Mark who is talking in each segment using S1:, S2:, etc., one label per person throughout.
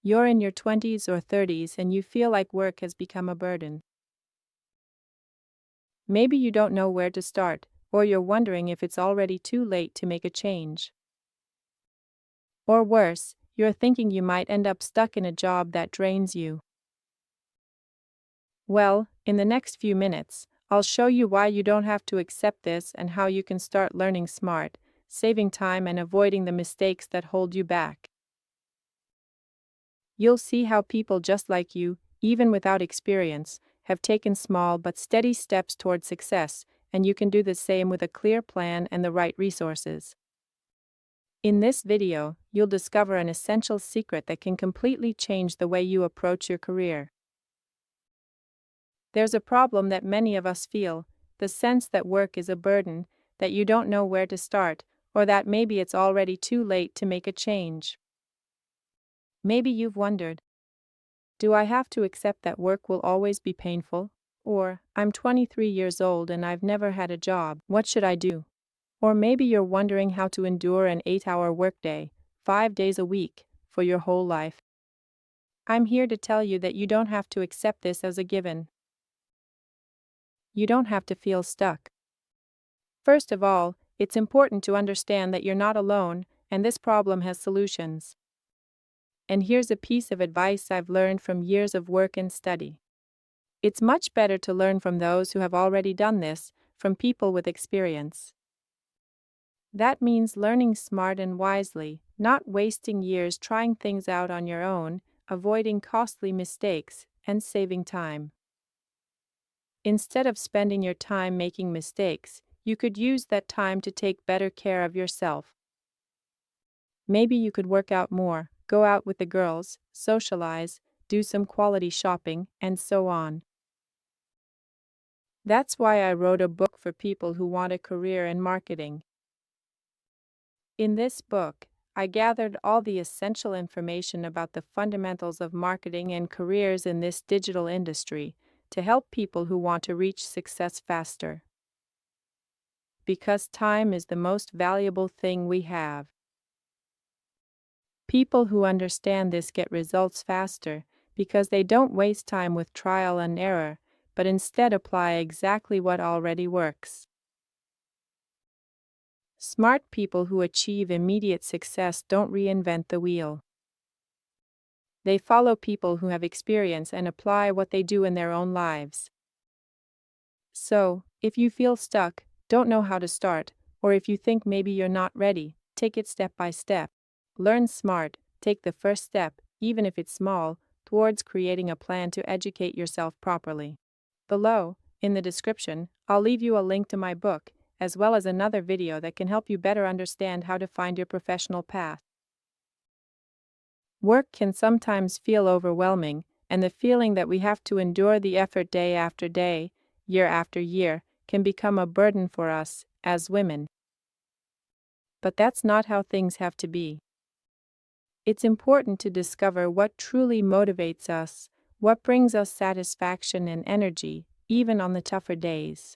S1: You're in your 20s or 30s and you feel like work has become a burden. Maybe you don't know where to start, or you're wondering if it's already too late to make a change. Or worse, you're thinking you might end up stuck in a job that drains you. Well, in the next few minutes, I'll show you why you don't have to accept this and how you can start learning smart, saving time and avoiding the mistakes that hold you back. You'll see how people just like you, even without experience, have taken small but steady steps toward success, and you can do the same with a clear plan and the right resources. In this video, you'll discover an essential secret that can completely change the way you approach your career. There's a problem that many of us feel, the sense that work is a burden, that you don't know where to start, or that maybe it's already too late to make a change. Maybe you've wondered, do I have to accept that work will always be painful? Or, I'm 23 years old and I've never had a job, what should I do? Or maybe you're wondering how to endure an 8-hour workday, 5 days a week, for your whole life. I'm here to tell you that you don't have to accept this as a given. You don't have to feel stuck. First of all, it's important to understand that you're not alone, and this problem has solutions. And here's a piece of advice I've learned from years of work and study. It's much better to learn from those who have already done this, from people with experience. That means learning smart and wisely, not wasting years trying things out on your own, avoiding costly mistakes, and saving time. Instead of spending your time making mistakes, you could use that time to take better care of yourself. Maybe you could work out more, go out with the girls, socialize, do some quality shopping, and so on. That's why I wrote a book for people who want a career in marketing. In this book, I gathered all the essential information about the fundamentals of marketing and careers in this digital industry to help people who want to reach success faster. Because time is the most valuable thing we have. People who understand this get results faster because they don't waste time with trial and error, but instead apply exactly what already works. Smart people who achieve immediate success don't reinvent the wheel. They follow people who have experience and apply what they do in their own lives. So, if you feel stuck, don't know how to start, or if you think maybe you're not ready, take it step by step. Learn smart, take the first step, even if it's small, towards creating a plan to educate yourself properly. Below, in the description, I'll leave you a link to my book, as well as another video that can help you better understand how to find your professional path. Work can sometimes feel overwhelming, and the feeling that we have to endure the effort day after day, year after year, can become a burden for us, as women. But that's not how things have to be. It's important to discover what truly motivates us, what brings us satisfaction and energy, even on the tougher days.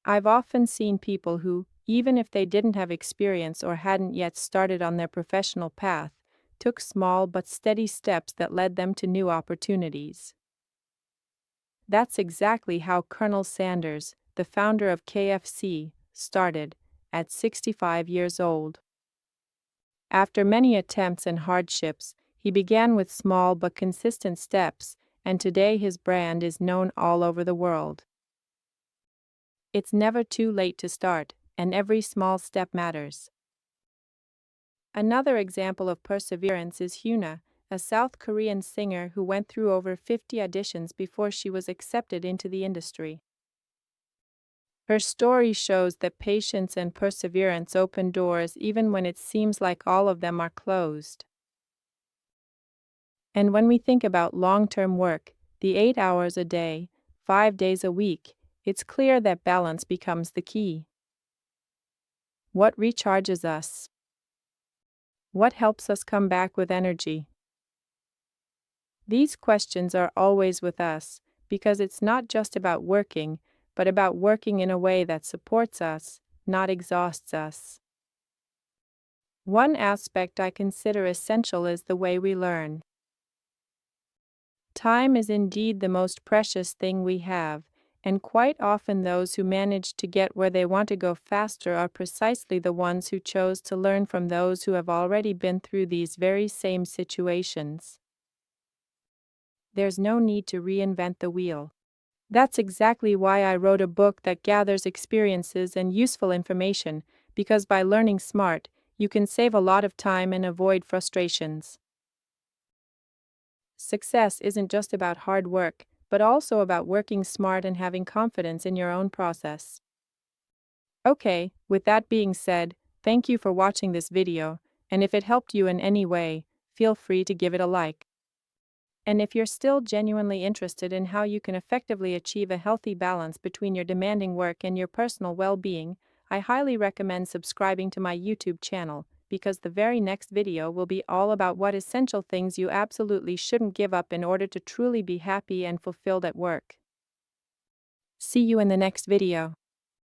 S1: I've often seen people who, even if they didn't have experience or hadn't yet started on their professional path, took small but steady steps that led them to new opportunities. That's exactly how Colonel Sanders, the founder of KFC, started, at 65 years old. After many attempts and hardships, he began with small but consistent steps, and today his brand is known all over the world. It's never too late to start, and every small step matters. Another example of perseverance is Hyuna, a South Korean singer who went through over 50 auditions before she was accepted into the industry. Her story shows that patience and perseverance open doors even when it seems like all of them are closed. And when we think about long-term work, the 8 hours a day, 5 days a week, it's clear that balance becomes the key. What recharges us? What helps us come back with energy? These questions are always with us, because it's not just about working, but about working in a way that supports us, not exhausts us. One aspect I consider essential is the way we learn. Time is indeed the most precious thing we have, and quite often those who manage to get where they want to go faster are precisely the ones who chose to learn from those who have already been through these very same situations. There's no need to reinvent the wheel. That's exactly why I wrote a book that gathers experiences and useful information, because by learning smart, you can save a lot of time and avoid frustrations. Success isn't just about hard work, but also about working smart and having confidence in your own process. Okay, with that being said, thank you for watching this video, and if it helped you in any way, feel free to give it a like. And if you're still genuinely interested in how you can effectively achieve a healthy balance between your demanding work and your personal well-being, I highly recommend subscribing to my YouTube channel, because the very next video will be all about what essential things you absolutely shouldn't give up in order to truly be happy and fulfilled at work. See you in the next video.